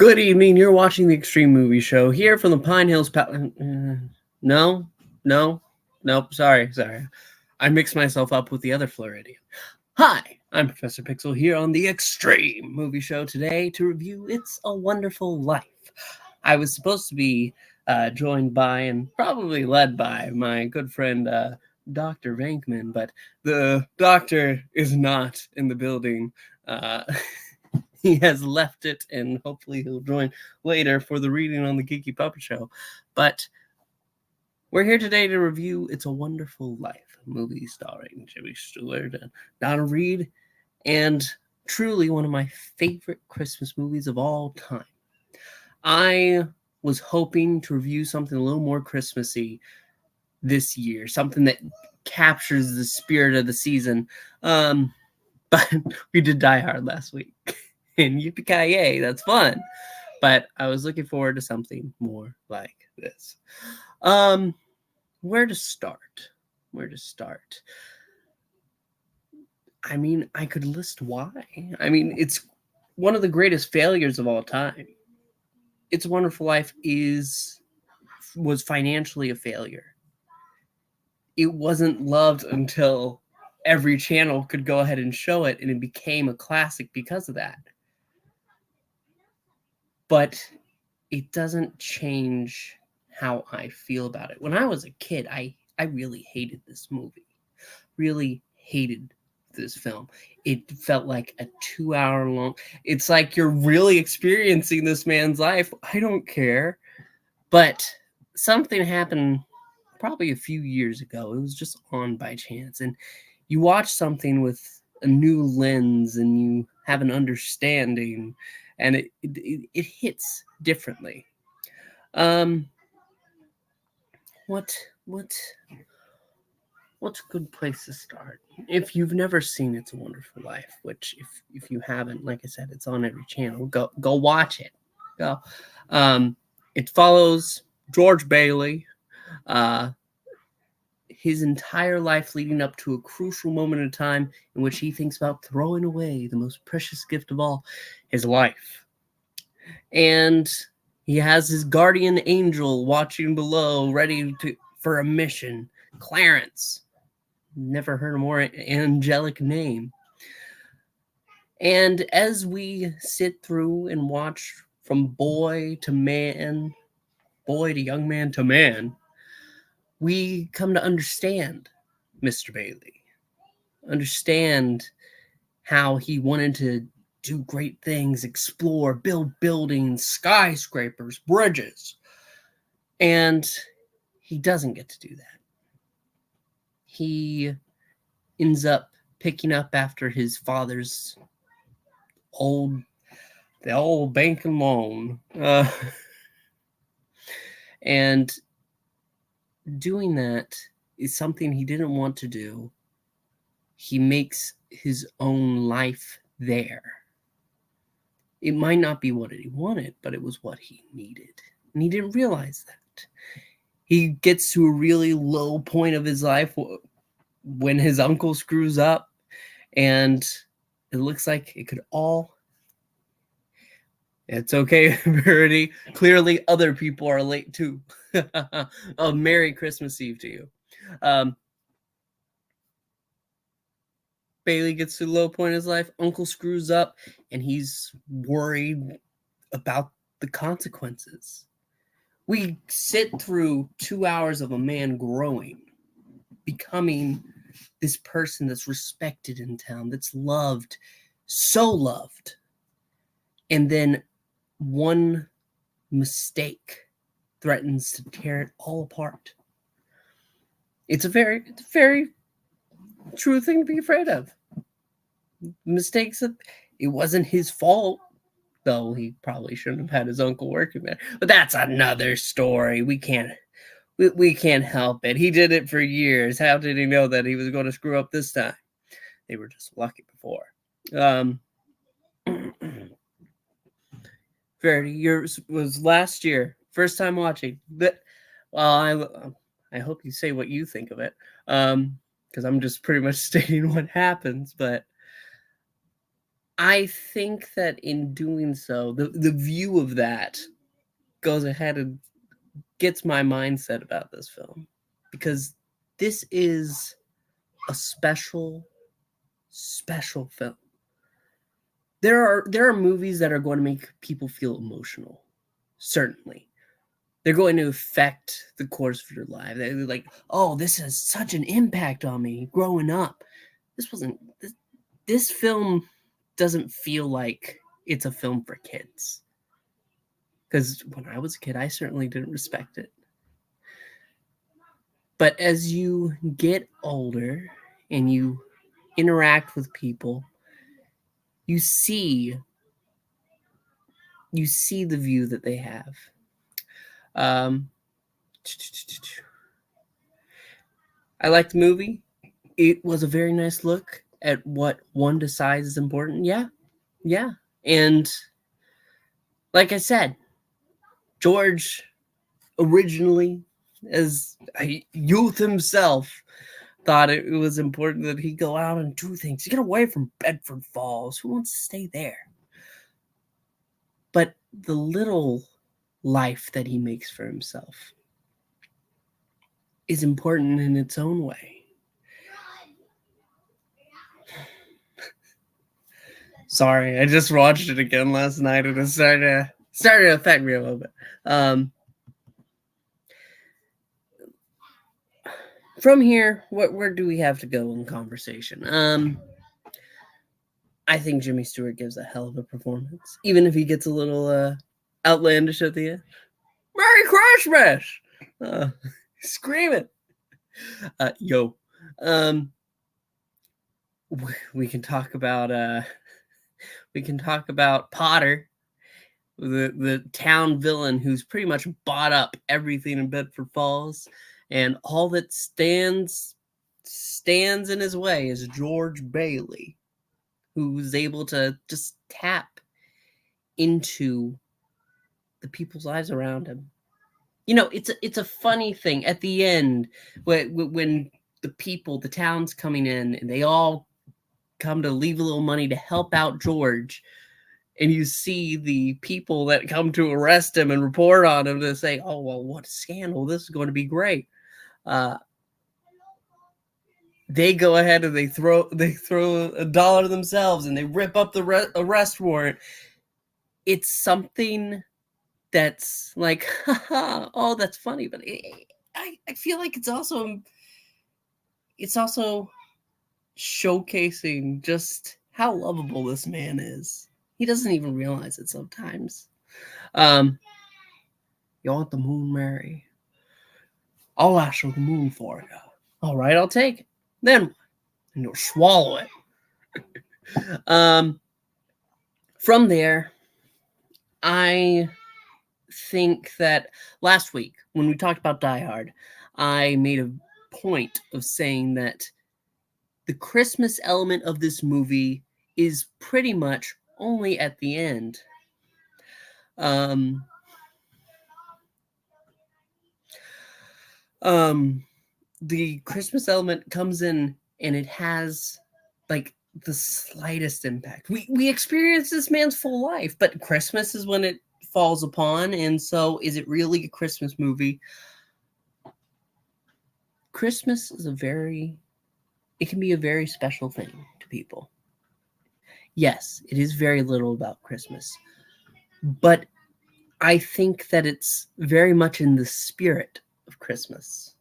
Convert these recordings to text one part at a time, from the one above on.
Good evening. You're watching the Extreme Movie Show here from the Pine Hills. No. Sorry. I mixed myself up with the other Floridian. Hi, I'm Professor Pixel here on the Extreme Movie Show today to review It's a Wonderful Life. I was supposed to be joined by and probably led by my good friend Dr. Vankman, but the doctor is not in the building. He has left it, and hopefully he'll join later for the reading on the Geeky Puppet Show. But we're here today to review It's a Wonderful Life, a movie starring Jimmy Stewart and Donna Reed, and truly one of my favorite Christmas movies of all time. I was hoping to review something a little more Christmassy this year, something that captures the spirit of the season. But we did Die Hard last week. And yippee-ki-yay, that's fun. But I was looking forward to something more like this. Where to start? I mean, I could list why. I mean, it's one of the greatest failures of all time. It's a Wonderful Life was financially a failure. It wasn't loved until every channel could go ahead and show it, and it became a classic because of that. But it doesn't change how I feel about it. When I was a kid, I really hated this movie. Really hated this film. It felt like a 2-hour long. It's like you're really experiencing this man's life. I don't care. But something happened probably a few years ago. It was just on by chance. And you watch something with a new lens and you have an understanding, and it hits differently. What's a good place to start? If you've never seen It's a Wonderful Life, which if you haven't, like I said, it's on every channel. Go watch it. Go. It follows George Bailey, his entire life leading up to a crucial moment in time in which he thinks about throwing away the most precious gift of all, his life. And he has his guardian angel watching below, ready for a mission. Clarence. Never heard a more angelic name. And as we sit through and watch from boy to young man to man, we come to understand Mr. Bailey. Understand how he wanted to do great things, explore, build buildings, skyscrapers, bridges. And he doesn't get to do that. He ends up picking up after his father's old bank and loan. And doing that is something he didn't want to do. He makes his own life there. It might not be what he wanted, but it was what he needed. And he didn't realize that. He gets to a really low point of his life when his uncle screws up, and it looks like it could all... It's okay, Verity. Clearly, other people are late too. Oh, Merry Christmas Eve to you. Bailey gets to the low point in his life. Uncle screws up, and he's worried about the consequences. We sit through 2 hours of a man growing, becoming this person that's respected in town, that's loved, so loved. And then one mistake threatens to tear it all apart. It's a very true thing to be afraid of. Mistakes that it wasn't his fault, though he probably shouldn't have had his uncle working there. But that's another story. We can't help it. He did it for years. How did he know that he was going to screw up this time? They were just lucky before. Verity, yours was last year. First time watching. Well, I hope you say what you think of it. Because I'm just pretty much stating what happens. But I think that in doing so, the view of that goes ahead and gets my mindset about this film, because this is a special film. There are movies that are going to make people feel emotional. Certainly. They're going to affect the course of your life. They're like, oh, this has such an impact on me growing up. This film doesn't feel like it's a film for kids. Because when I was a kid, I certainly didn't respect it. But as you get older and you interact with people, you see the view that they have. I like the movie. It was a very nice look at what one decides is important. Yeah. And like I said, George originally, as a youth himself, thought it was important that he go out and do things. Get away from Bedford Falls. Who wants to stay there? But the little life that he makes for himself is important in its own way. Sorry, I just watched it again last night and it started to affect me a little bit. From here, where do we have to go in conversation? I think Jimmy Stewart gives a hell of a performance, even if he gets a little outlandish at the end. Merry Christmas! Screaming. Yo. We can talk about Potter, the town villain who's pretty much bought up everything in Bedford Falls, and all that stands in his way is George Bailey, who's able to just tap into the people's lives around him. You know, it's a funny thing at the end when the town's coming in and they all come to leave a little money to help out George, and you see the people that come to arrest him and report on him to say, oh, well, what a scandal, this is going to be great. They go ahead and they throw $1 themselves and they rip up the arrest warrant. It's something that's like, oh, that's funny, but I feel like it's also showcasing just how lovable this man is. He doesn't even realize it sometimes. You want the moon, Mary? I'll ask for the moon for you. All right, I'll take it. Then and you'll swallow it. From there, I think that last week when we talked about Die Hard, I made a point of saying that the Christmas element of this movie is pretty much only at the end. The Christmas element comes in and it has like the slightest impact. We experience this man's full life, but Christmas is when it falls upon. And so is it really a Christmas movie? Christmas is it can be a very special thing to people. Yes, it is very little about Christmas, but I think that it's very much in the spirit of Christmas.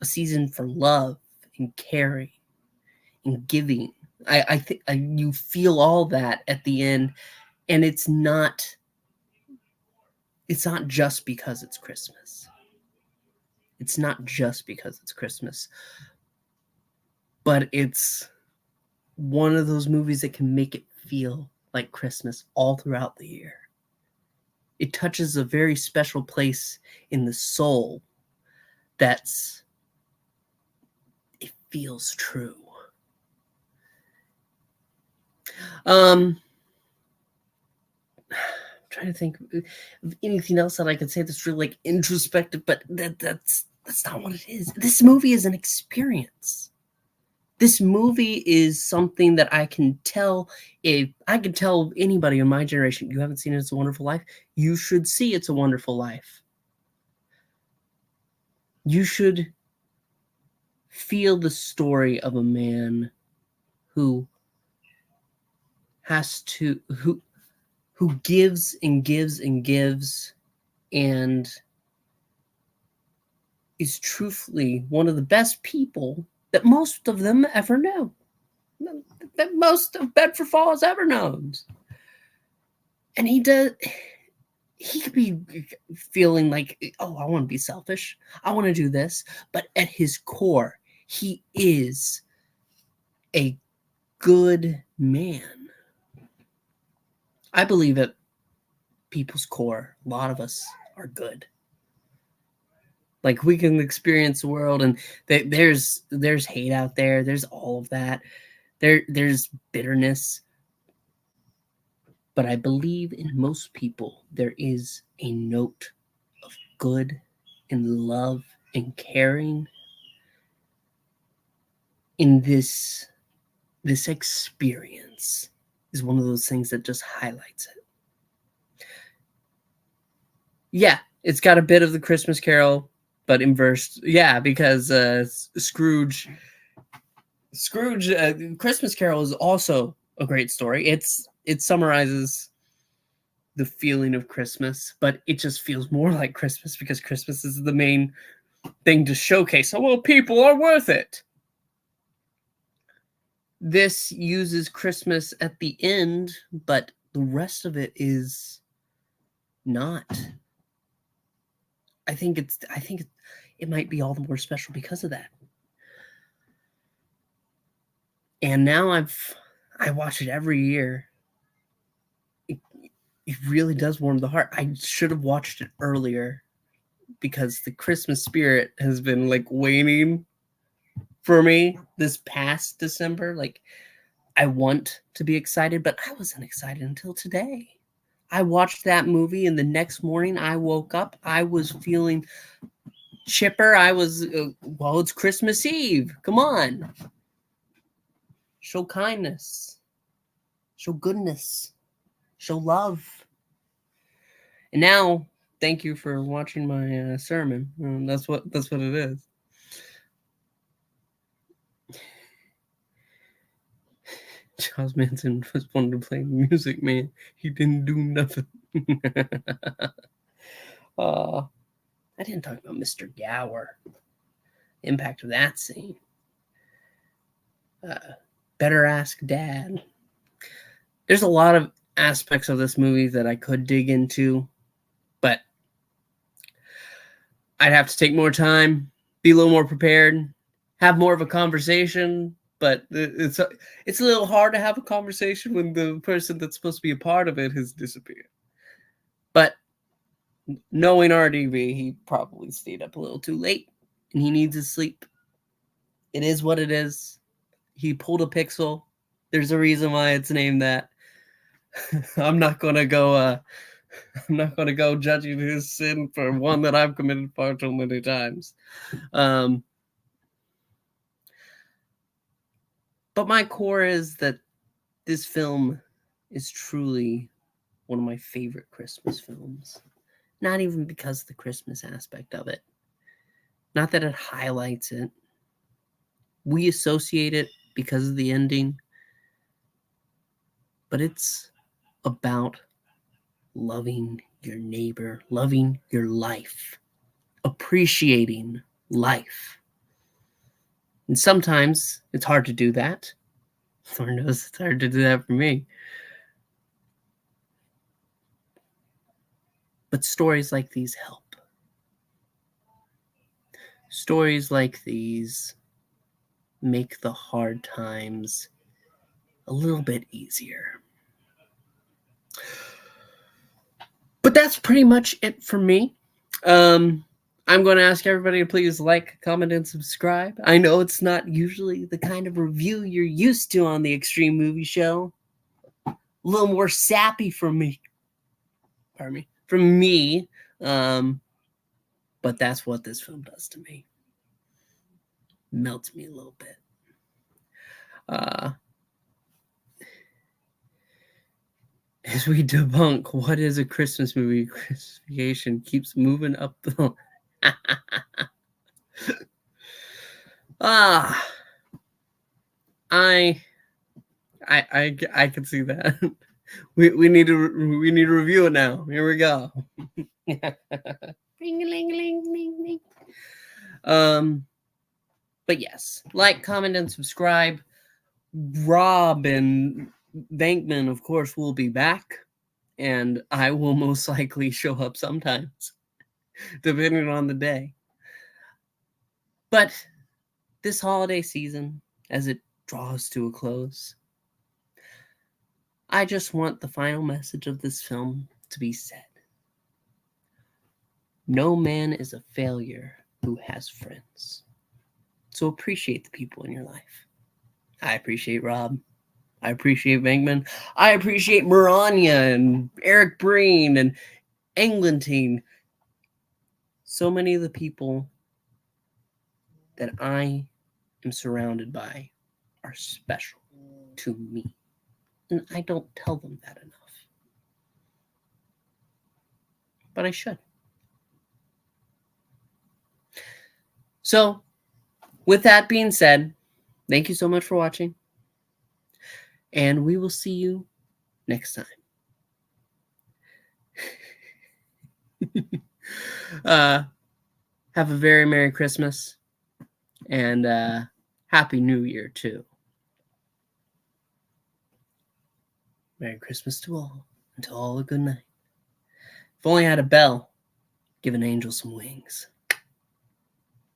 A season for love and caring and giving. I think you feel all that at the end, and it's not just because it's Christmas. It's not just because it's Christmas, but it's one of those movies that can make it feel like Christmas all throughout the year. It touches a very special place in the soul it feels true. I'm trying to think of anything else that I could say that's really like introspective, but that's not what it is. This movie is an experience. This movie is something that I can tell anybody in my generation, you haven't seen It's a Wonderful Life, you should see It's a Wonderful Life. You should feel the story of a man who gives and gives and gives, and is truthfully one of the best people that most of them ever know, that most of Bedford Falls ever knows. And he could be feeling like, oh, I want to be selfish, I want to do this, but at his core, he is a good man. I believe at people's core, a lot of us are good. Like, we can experience the world, and there's hate out there. There's all of that. There's bitterness. But I believe in most people, there is a note of good and love and caring in this experience. Is one of those things that just highlights it. Yeah, it's got a bit of the Christmas Carol, but inversed. Yeah, because Scrooge, Christmas Carol is also a great story. It summarizes the feeling of Christmas, but it just feels more like Christmas because Christmas is the main thing to showcase. Oh, well, people are worth it. This uses Christmas at the end, but the rest of it is not. I think it might be all the more special because of that. And now I watch it every year. It really does warm the heart. I should have watched it earlier because the Christmas spirit has been like waning for me this past December. Like, I want to be excited, but I wasn't excited until today. I watched that movie, and the next morning I woke up, I was feeling chipper. I was, well, it's Christmas Eve. Come on. Show kindness. Show goodness. Show love. And now, thank you for watching my sermon. That's what it is. Charles Manson was wanted to play music, man. He didn't do nothing. I didn't talk about Mr. Gower. Impact of that scene. Better ask Dad. There's a lot of aspects of this movie that I could dig into, but I'd have to take more time, be a little more prepared, have more of a conversation. But it's a little hard to have a conversation when the person that's supposed to be a part of it has disappeared. But knowing RDV, he probably stayed up a little too late, and he needs his sleep. It is what it is. He pulled a pixel. There's a reason why it's named that. I'm not gonna go judging his sin for one that I've committed far too many times. But my core is that this film is truly one of my favorite Christmas films. Not even because of the Christmas aspect of it. Not that it highlights it. We associate it because of the ending. But it's about loving your neighbor, loving your life, appreciating life. And sometimes it's hard to do that. Lord knows it's hard to do that for me. But stories like these help. Stories like these make the hard times a little bit easier. But that's pretty much it for me. I'm going to ask everybody to please like, comment, and subscribe. I know it's not usually the kind of review you're used to on the Extreme Movie Show. A little more sappy from me. Pardon me. From me. But that's what this film does to me. Melts me a little bit. As we debunk what is a Christmas movie, Christmas keeps moving up the. I can see that. We need to review it now. Here we go. But yes, like, comment, and subscribe. Rob and Bankman, of course, will be back, and I will most likely show up sometimes, depending on the day. But this holiday season, as it draws to a close, I just want the final message of this film to be said. No man is a failure who has friends. So appreciate the people in your life. I appreciate Rob. I appreciate Bankman. I appreciate Maranya and Eric Breen and Englentine. So many of the people that I am surrounded by are special to me. And I don't tell them that enough. But I should. So, with that being said, thank you so much for watching. And we will see you next time. Have a very Merry Christmas. And Happy New Year, too. Merry Christmas to all. And to all a good night. If only I had a bell, give an angel some wings.